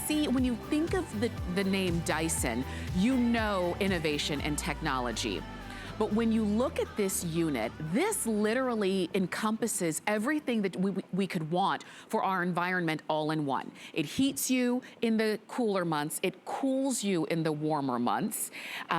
see, when you think of the name Dyson, you know innovation and technology. But when you look at this unit, this literally encompasses everything that we could want for our environment all in one. It heats you in the cooler months, it cools you in the warmer months,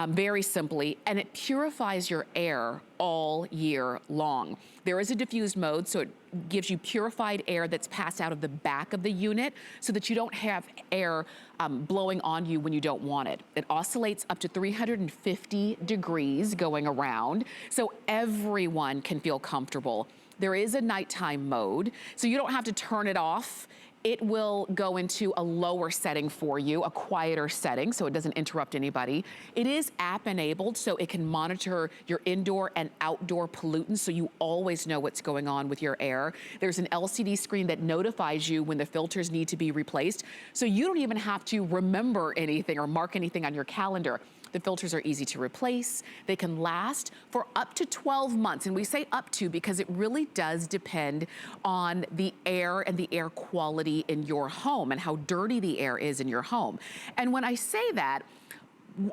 very simply, and it purifies your air all year long. There is a diffused mode, so it gives you purified air that's passed out of the back of the unit so that you don't have air blowing on you when you don't want it. It oscillates up to 350 degrees going around, so everyone can feel comfortable. There is a nighttime mode, so you don't have to turn it off. It will go into a lower setting for you, a quieter setting, so it doesn't interrupt anybody. It is app enabled, so it can monitor your indoor and outdoor pollutants, so you always know what's going on with your air. There's an LCD screen that notifies you when the filters need to be replaced, so you don't even have to remember anything or mark anything on your calendar. The filters are easy to replace. They can last for up to 12 months. And we say up to because it really does depend on the air and the air quality in your home and how dirty the air is in your home. And when I say that,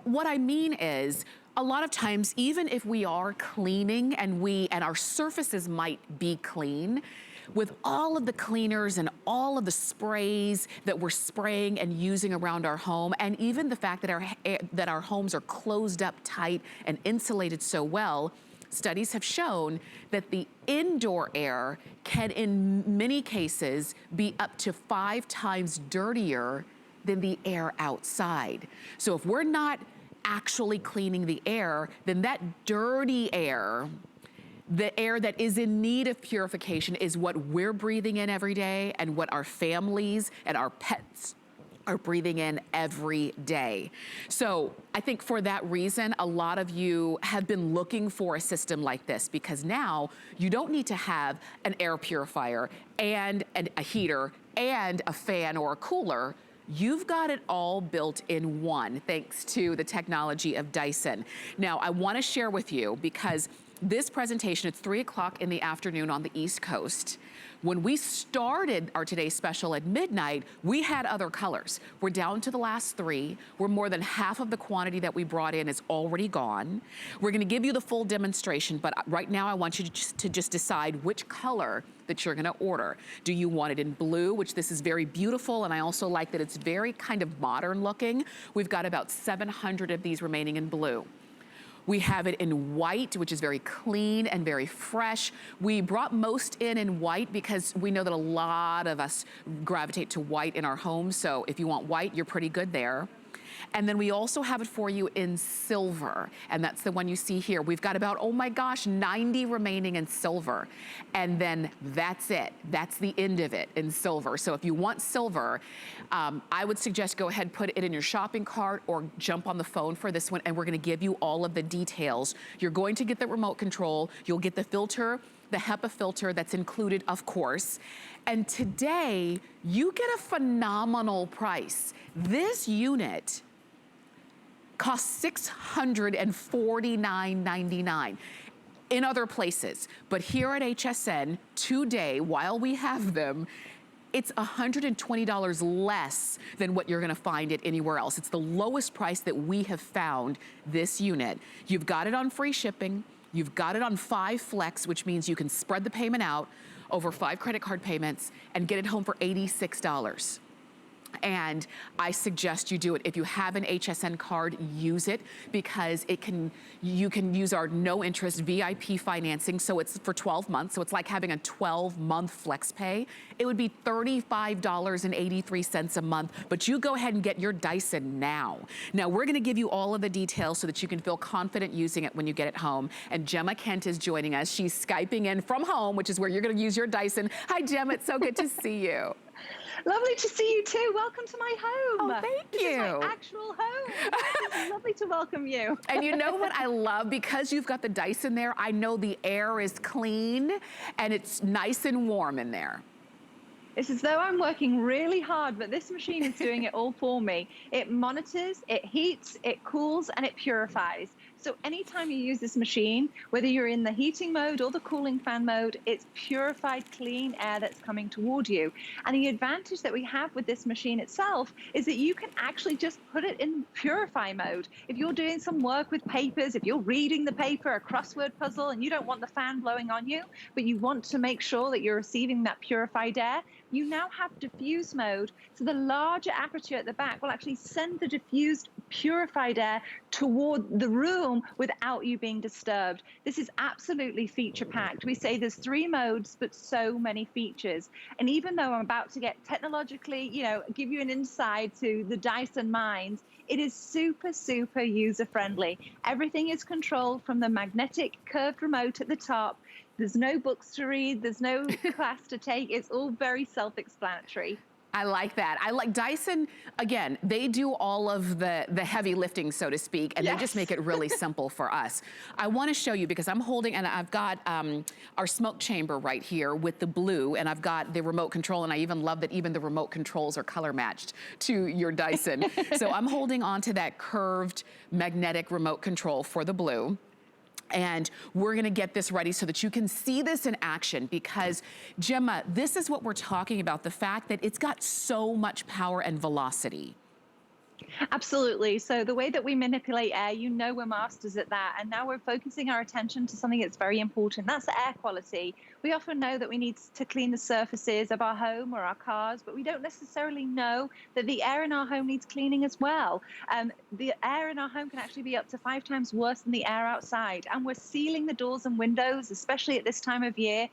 what I mean is, a lot of times, even if we are cleaning and our surfaces might be clean, with all of the cleaners and all of the sprays that we're spraying and using around our home, and even the fact that our homes are closed up tight and insulated so well, studies have shown that the indoor air can, in many cases, be up to 5 times dirtier than the air outside. So if we're not actually cleaning the air, then that dirty air, the air that is in need of purification, is what we're breathing in every day and what our families and our pets are breathing in every day. So I think for that reason, a lot of you have been looking for a system like this, because now you don't need to have an air purifier and a heater and a fan or a cooler. You've got it all built in one, thanks to the technology of Dyson. Now, I want to share with you, because this presentation, it's 3 o'clock in the afternoon on the East Coast. When we started our today's special at midnight, we had other colors. We're down to the last 3. We're more than half of the quantity that we brought in is already gone. We're gonna give you the full demonstration, but right now I want you to just decide which color that you're gonna order. Do you want it in blue, which this is very beautiful, and I also like that it's very kind of modern looking. We've got about 700 of these remaining in blue. We have it in white, which is very clean and very fresh. We brought most in white because we know that a lot of us gravitate to white in our homes. So if you want white, you're pretty good there. And then we also have it for you in silver, and that's the one you see here. We've got about, oh my gosh, 90 remaining in silver. And then that's it. That's the end of it in silver. So if you want silver, I would suggest go ahead, put it in your shopping cart or jump on the phone for this one, and we're gonna give you all of the details. You're going to get the remote control. You'll get the filter, the Hepa filter that's included, of course. And today, you get a phenomenal price. This unit costs $649.99 in other places. But here at HSN, today, while we have them, it's $120 less than what you're gonna find it anywhere else. It's the lowest price that we have found this unit. You've got it on free shipping. You've got it on 5 Flex, which means you can spread the payment out over 5 credit card payments and get it home for $86. And I suggest you do it. If you have an HSN card, use it, because you can use our no interest VIP financing. So it's for 12 months. So it's like having a 12-month flex pay. It would be $35.83 a month, but you go ahead and get your Dyson now. Now we're gonna give you all of the details so that you can feel confident using it when you get it home. And Gemma Kent is joining us. She's Skyping in from home, which is where you're gonna use your Dyson. Hi, Gemma, it's so good to see you. Lovely to see you too. Welcome to my home. Oh, thank you. This is my actual home. It's lovely to welcome you. And you know what I love? Because you've got the Dyson there, I know the air is clean and it's nice and warm in there. It's as though I'm working really hard, but this machine is doing it all for me. It monitors, it heats, it cools, and it purifies. So anytime you use this machine, whether you're in the heating mode or the cooling fan mode, it's purified clean air that's coming toward you. And the advantage that we have with this machine itself is that you can actually just put it in purify mode. If you're doing some work with papers, if you're reading the paper, a crossword puzzle, and you don't want the fan blowing on you, but you want to make sure that you're receiving that purified air, you now have diffuse mode. So the larger aperture at the back will actually send the diffused purified air toward the room without you being disturbed. This is absolutely feature packed. We say there's 3 modes, but so many features. And even though I'm about to get technologically, give you an insight to the Dyson minds, it is super, super user friendly. Everything is controlled from the magnetic curved remote at the top. There's no books to read. There's no class to take. It's all very self-explanatory. I like that. I like Dyson, again, they do all of the heavy lifting, so to speak, and they just make it really simple for us. I wanna show you, because I'm holding, and I've got our smoke chamber right here with the blue, and I've got the remote control, and I even love that even the remote controls are color matched to your Dyson. So I'm holding on to that curved magnetic remote control for the blue. And we're gonna get this ready so that you can see this in action, because Gemma, this is what we're talking about, the fact that it's got so much power and velocity. Absolutely. So the way that we manipulate air, we're masters at that. And now we're focusing our attention to something that's very important. That's air quality. We often know that we need to clean the surfaces of our home or our cars, but we don't necessarily know that the air in our home needs cleaning as well. The air in our home can actually be up to 5 times worse than the air outside. And we're sealing the doors and windows, especially at this time of year,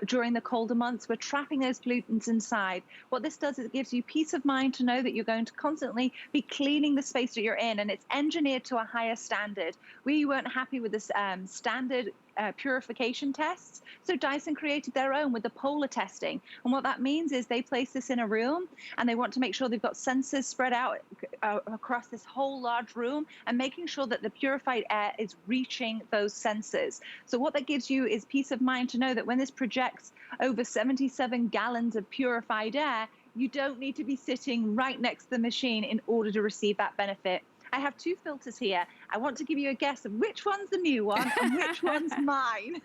during the colder months. We're trapping those pollutants inside. What this does is it gives you peace of mind to know that you're going to constantly be cleaning the space that you're in, and it's engineered to a higher standard. We weren't happy with this standard purification tests, so Dyson created their own with the polar testing. And what that means is they place this in a room, and they want to make sure they've got sensors spread out across this whole large room, and making sure that the purified air is reaching those sensors. So what that gives you is peace of mind to know that when this projects over 77 gallons of purified air, you don't need to be sitting right next to the machine in order to receive that benefit. I have 2 filters here. I want to give you a guess of which one's the new one and which one's mine.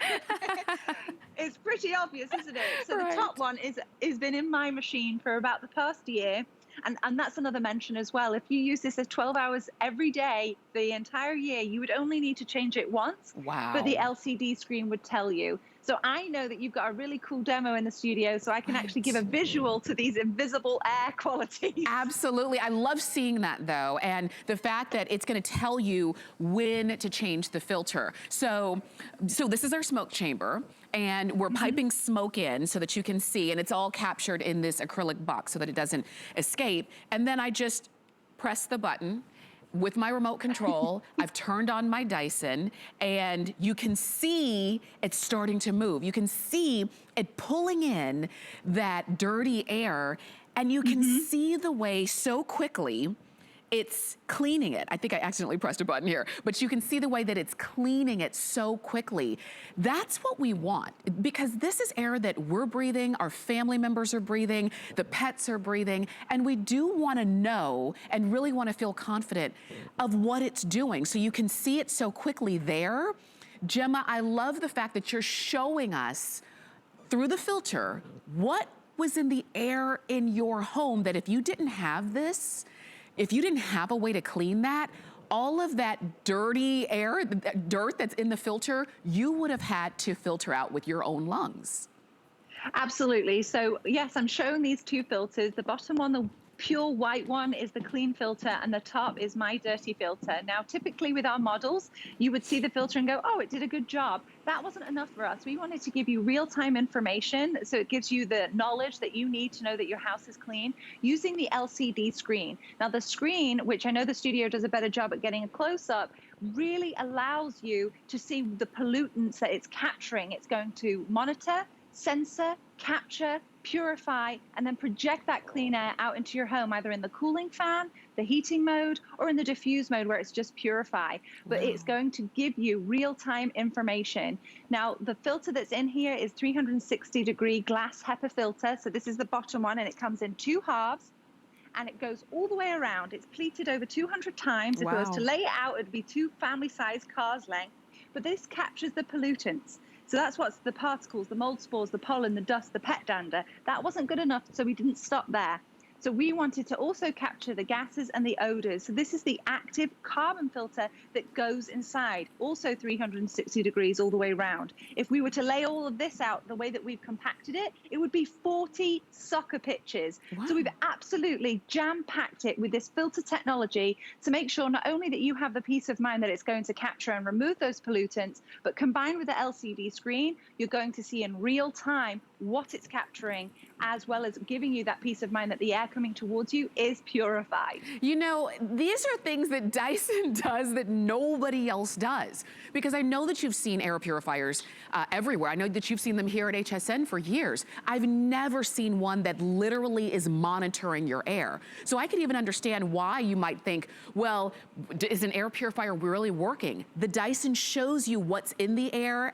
It's pretty obvious, isn't it? So the top one is been in my machine for about the past year. And that's another mention as well. If you use this as 12 hours every day, the entire year, you would only need to change it once. Wow. But the LCD screen would tell you. So I know that you've got a really cool demo in the studio, so I can actually give a visual to these invisible air qualities. Absolutely. I love seeing that, though, and the fact that it's going to tell you when to change the filter. So this is our smoke chamber, and we're piping smoke in so that you can see, and it's all captured in this acrylic box so that it doesn't escape. And then I just press the button with my remote control. I've turned on my Dyson, and you can see it's starting to move. You can see it pulling in that dirty air, and you can see the way so quickly it's cleaning it. I think I accidentally pressed a button here, but you can see the way that it's cleaning it so quickly. That's what we want, because this is air that we're breathing, our family members are breathing, the pets are breathing, and we do want to know and really want to feel confident of what it's doing. So you can see it so quickly there. Gemma, I love the fact that you're showing us through the filter what was in the air in your home, that if you didn't have this, if you didn't have a way to clean that, all of that dirty air, that dirt that's in the filter, you would have had to filter out with your own lungs. Absolutely. So yes, I'm showing these 2 filters. The bottom one, the pure white one, is the clean filter, and the top is my dirty filter. Now, typically with our models, you would see the filter and go, oh, it did a good job. That wasn't enough for us. We wanted to give you real-time information, so it gives you the knowledge that you need to know that your house is clean, using the LCD screen. Now, the screen, which I know the studio does a better job at getting a close-up, really allows you to see the pollutants that it's capturing. It's going to monitor, sensor, capture, purify, and then project that clean air out into your home, either in the cooling fan, the heating mode, or in the diffuse mode where it's just purify. But it's going to give you real-time information. Now, the filter that's in here is 360-degree glass HEPA filter. So this is the bottom one, and it comes in 2 halves. and it goes all the way around. It's pleated over 200 times. If it was to lay it out, it'd be 2 family-sized cars length. But this captures the pollutants. So that's what's the particles, the mold spores, the pollen, the dust, the pet dander. That wasn't good enough, so we didn't stop there. So we wanted to also capture the gases and the odors. So this is the active carbon filter that goes inside, also 360 degrees all the way around. If we were to lay all of this out the way that we've compacted it, it would be 40 soccer pitches. Wow. So we've absolutely jam-packed it with this filter technology to make sure not only that you have the peace of mind that it's going to capture and remove those pollutants, but combined with the LCD screen, you're going to see in real time what it's capturing, as well as giving you that peace of mind that the air coming towards you is purified. You know, these are things that Dyson does that nobody else does. Because I know that you've seen air purifiers everywhere. I know that you've seen them here at HSN for years. I've never seen one that literally is monitoring your air. So I could even understand why you might think, well, is an air purifier really working? The Dyson shows you what's in the air,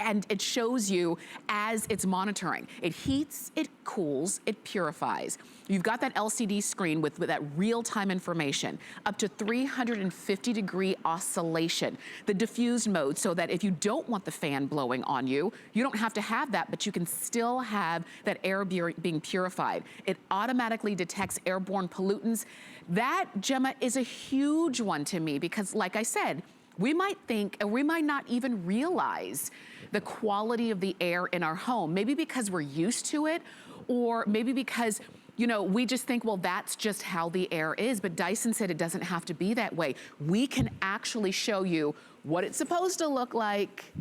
and it shows you as it's monitoring. It heats, it cools, it purifies. You've got that LCD screen with that real-time information, up to 350-degree oscillation, the diffuse mode, so that if you don't want the fan blowing on you, you don't have to have that, but you can still have that air being purified. It automatically detects airborne pollutants. That, Gemma, is a huge one to me because, like I said, we might think, or we might not even realize the quality of the air in our home, maybe because we're used to it, or maybe because, you know, we just think, well, that's just how the air is. But Dyson said it doesn't have to be that way. We can actually show you what it's supposed to look like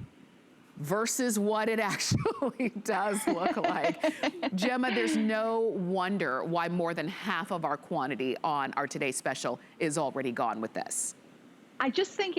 versus what it actually does look like. Gemma, there's no wonder why more than half of our quantity on our Today Special is already gone with this. I just think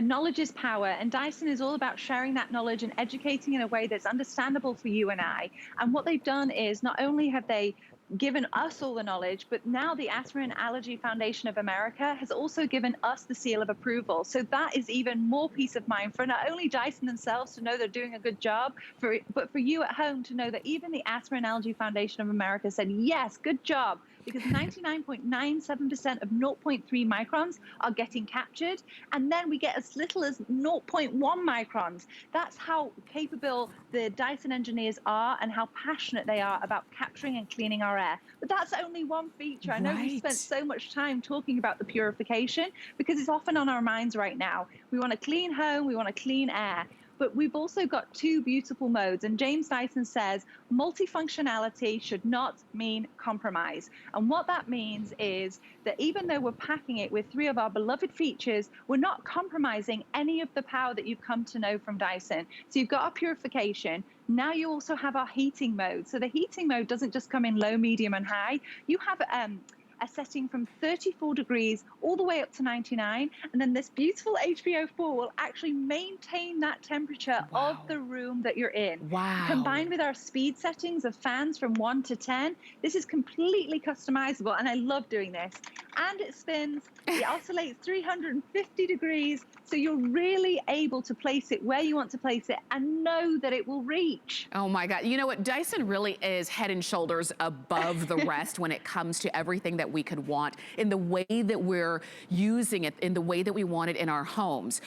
knowledge is power, and Dyson is all about sharing that knowledge and educating in a way that's understandable for you and I. And what they've done is not only have they given us all the knowledge, but now the Asthma and Allergy Foundation of America has also given us the seal of approval. So that is even more peace of mind for not only Dyson themselves to know they're doing a good job, but for you at home to know that even the Asthma and Allergy Foundation of America said, yes, good job. Because 99.97% of 0.3 microns are getting captured, and then we get as little as 0.1 microns. That's how capable the Dyson engineers are and how passionate they are about capturing and cleaning our air. But that's only one feature. I know we spent so much time talking about the purification because it's often on our minds right now. We want a clean home, we want a clean air. But we've also got 2 beautiful modes. And James Dyson says multifunctionality should not mean compromise. And what that means is that even though we're packing it with 3 of our beloved features, we're not compromising any of the power that you've come to know from Dyson. So you've got our purification. Now you also have our heating mode. So the heating mode doesn't just come in low, medium, and high. You have a setting from 34 degrees all the way up to 99, and then this beautiful HP04 will actually maintain that temperature of the room that you're in. Wow. Combined with our speed settings of fans from 1 to 10, this is completely customizable, and I love doing this. And it spins, it oscillates 350 degrees, so you're really able to place it where you want to place it and know that it will reach. Oh my God, you know what, Dyson really is head and shoulders above the rest when it comes to everything that we could want in the way that we're using it, in the way that we want it in our homes.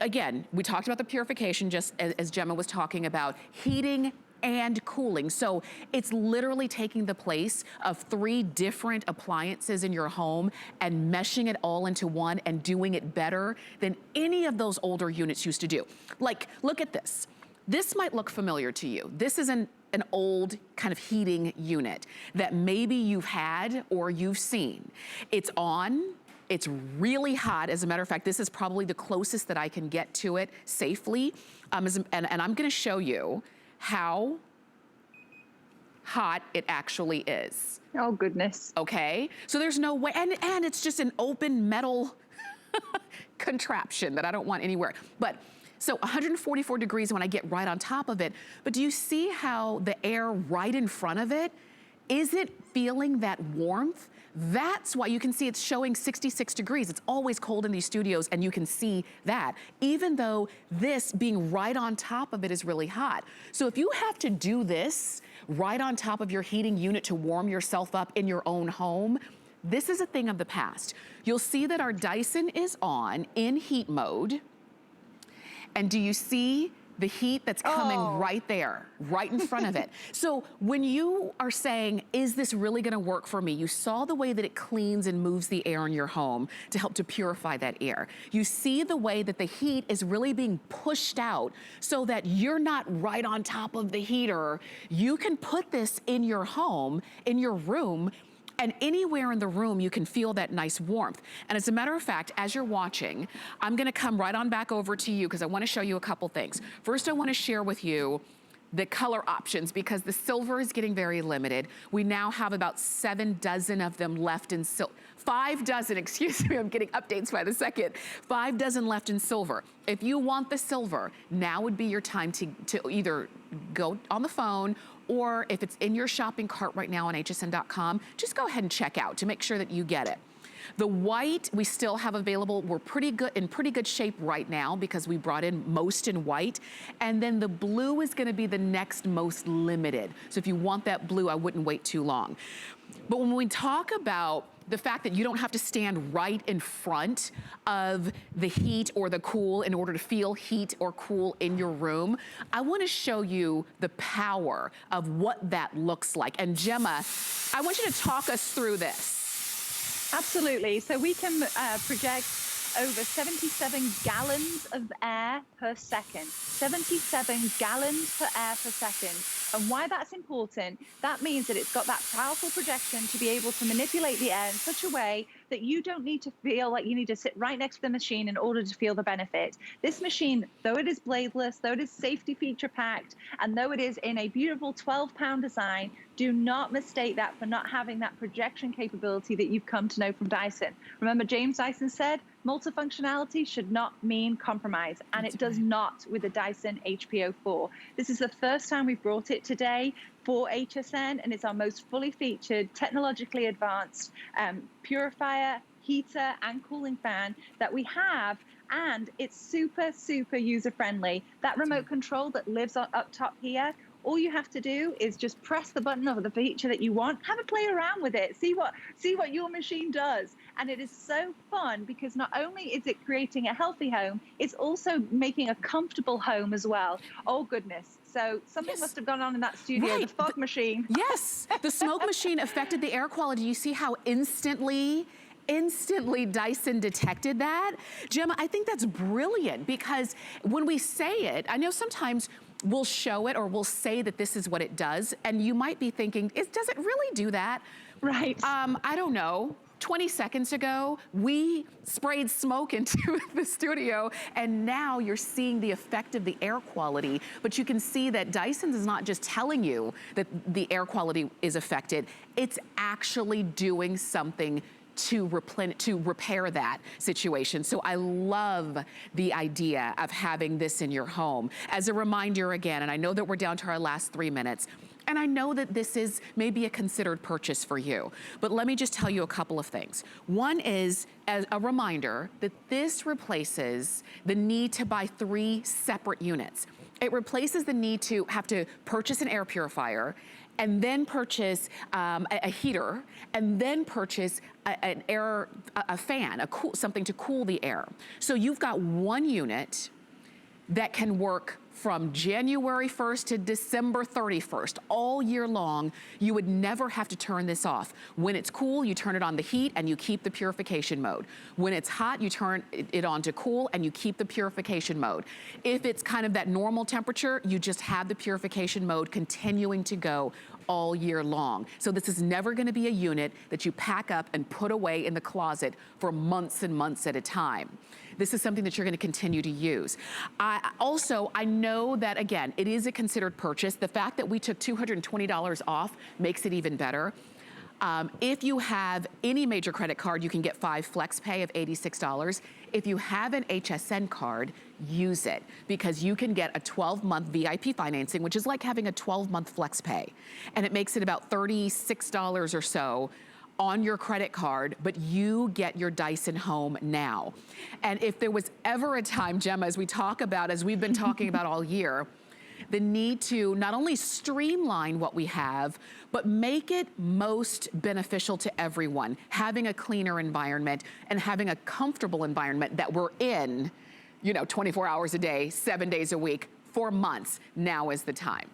Again, we talked about the purification just as Gemma was talking about, heating and cooling. So it's literally taking the place of 3 different appliances in your home and meshing it all into one and doing it better than any of those older units used to do. Like, look at this. This might look familiar to you. This is an old kind of heating unit that maybe you've had or you've seen. It's on. It's really hot. As a matter of fact, this is probably the closest that I can get to it safely. And I'm gonna show you how hot it actually is. Oh, goodness. Okay, so there's no way, and it's just an open metal contraption that I don't want anywhere. But so 144 degrees when I get right on top of it, but do you see how the air right in front of it, is it feeling that warmth? That's why you can see it's showing 66 degrees. It's always cold in these studios, and you can see that, even though this being right on top of it is really hot. So if you have to do this right on top of your heating unit to warm yourself up in your own home, this is a thing of the past. You'll see that our Dyson is on in heat mode. And do you see the heat that's coming right there, right in front of it? So when you are saying, is this really gonna work for me? You saw the way that it cleans and moves the air in your home to help to purify that air. You see the way that the heat is really being pushed out so that you're not right on top of the heater. You can put this in your home, in your room, and anywhere in the room, you can feel that nice warmth. And as a matter of fact, as you're watching, I'm gonna come right on back over to you because I wanna show you a couple things. First, I wanna share with you the color options because the silver is getting very limited. We now have about 7 dozen of them left in silver. 5 dozen, excuse me, I'm getting updates by the second. 5 dozen left in silver. If you want the silver, now would be your time to either go on the phone, or if it's in your shopping cart right now on hsn.com, just go ahead and check out to make sure that you get it. The white we still have available. We're in pretty good shape right now because we brought in most in white. And then the blue is gonna be the next most limited. So if you want that blue, I wouldn't wait too long. But when we talk about the fact that you don't have to stand right in front of the heat or the cool in order to feel heat or cool in your room, I wanna show you the power of what that looks like. And Gemma, I want you to talk us through this. Absolutely. So we can project over 77 gallons of air per second. 77 gallons per air per second. And why that's important, that means that it's got that powerful projection to be able to manipulate the air in such a way that you don't need to feel like you need to sit right next to the machine in order to feel the benefit. This machine, though it is bladeless, though it is safety feature packed, and though it is in a beautiful 12-pound design, do not mistake that for not having that projection capability that you've come to know from Dyson. Remember, James Dyson said, multifunctionality should not mean compromise, and it does not with the Dyson HP04. This is the first time we've brought it today for HSN, and it's our most fully featured, technologically advanced purifier, heater, and cooling fan that we have. And it's super, super user-friendly. That remote control that lives up top here, all you have to do is just press the button of the feature that you want, have a play around with it, see what your machine does. And it is so fun because not only is it creating a healthy home, it's also making a comfortable home as well. Oh goodness. So something must have gone on in that studio, right. The fog machine. Yes, the smoke machine affected the air quality. You see how instantly Dyson detected that? Gemma, I think that's brilliant because when we say it, I know sometimes we'll show it or we'll say that this is what it does, and you might be thinking, does it really do that? Right. I don't know. 20 seconds ago, we sprayed smoke into the studio, and now you're seeing the effect of the air quality. But you can see that Dyson is not just telling you that the air quality is affected, it's actually doing something to repair that situation. So I love the idea of having this in your home. As a reminder again, and I know that we're down to our last 3 minutes, and I know that this is maybe a considered purchase for you, but let me just tell you a couple of things. One is as a reminder that this replaces the need to buy 3 separate units. It replaces the need to have to purchase an air purifier and then purchase a heater, and then purchase a fan, something to cool the air. So you've got 1 unit that can work from January 1st to December 31st, all year long. You would never have to turn this off. When it's cool, you turn it on the heat and you keep the purification mode. When it's hot, you turn it on to cool and you keep the purification mode. If it's kind of that normal temperature, you just have the purification mode continuing to go all year long. So this is never gonna be a unit that you pack up and put away in the closet for months and months at a time. This is something that you're gonna continue to use. I know that, again, it is a considered purchase. The fact that we took $220 off makes it even better. If you have any major credit card, you can get 5 flex pay of $86. If you have an HSN card, use it because you can get a 12-month VIP financing, which is like having a 12-month flex pay. And it makes it about $36 or so on your credit card, but you get your Dyson home now. And if there was ever a time, Gemma, as we've been talking about all year, the need to not only streamline what we have, but make it most beneficial to everyone, having a cleaner environment and having a comfortable environment that we're in, 24 hours a day, 7 days a week, for months. Now is the time.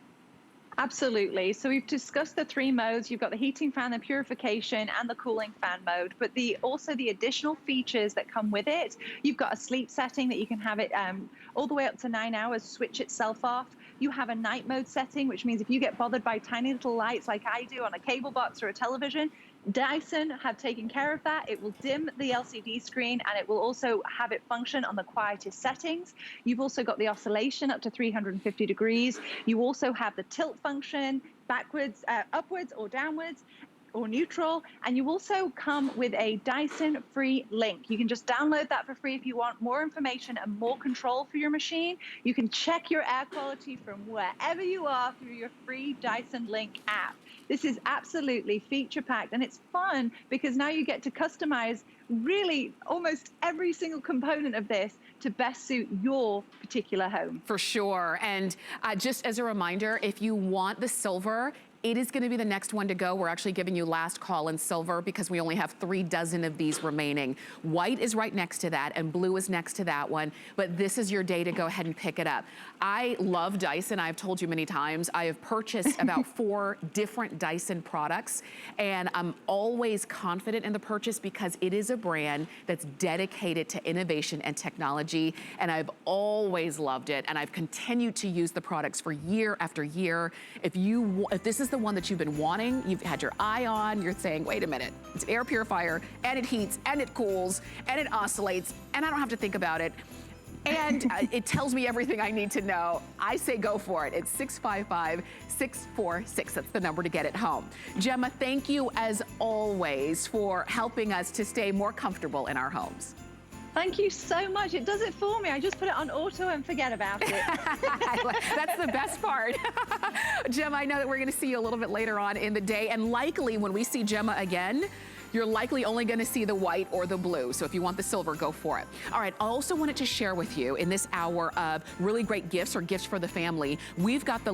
Absolutely. So we've discussed the 3 modes. You've got the heating fan, the purification, and the cooling fan mode. But also the additional features that come with it. You've got a sleep setting that you can have it all the way up to 9 hours, switch itself off. You have a night mode setting, which means if you get bothered by tiny little lights like I do on a cable box or a television, Dyson have taken care of that. It will dim the LCD screen, and it will also have it function on the quietest settings. You've also got the oscillation up to 350 degrees. You also have the tilt function, backwards, upwards or downwards, or neutral. And you also come with a Dyson free link. You can just download that for free if you want more information and more control for your machine. You can check your air quality from wherever you are through your free Dyson Link app. This is absolutely feature-packed, and it's fun because now you get to customize really almost every single component of this to best suit your particular home. For sure. And just as a reminder, if you want the silver, it is going to be the next one to go. We're actually giving you last call in silver because we only have 3 dozen of these remaining. White is right next to that, and blue is next to that one. But this is your day to go ahead and pick it up. I love Dyson. I've told you many times. I have purchased about 4 different Dyson products, and I'm always confident in the purchase because it is a brand that's dedicated to innovation and technology, and I've always loved it, and I've continued to use the products for year after year. If this is the one that you've been wanting, you've had your eye on, you're saying, wait a minute, it's air purifier, and it heats, and it cools, and it oscillates, and I don't have to think about it. And it tells me everything I need to know. I say go for it. It's 655-646. That's the number to get it home. Gemma, thank you as always for helping us to stay more comfortable in our homes. Thank you so much. It does it for me. I just put it on auto and forget about it. That's the best part. Gemma, I know that we're going to see you a little bit later on in the day, and likely when we see Gemma again, you're likely only going to see the white or the blue. So if you want the silver, go for it. All right, I also wanted to share with you in this hour of really great gifts or gifts for the family, we've got the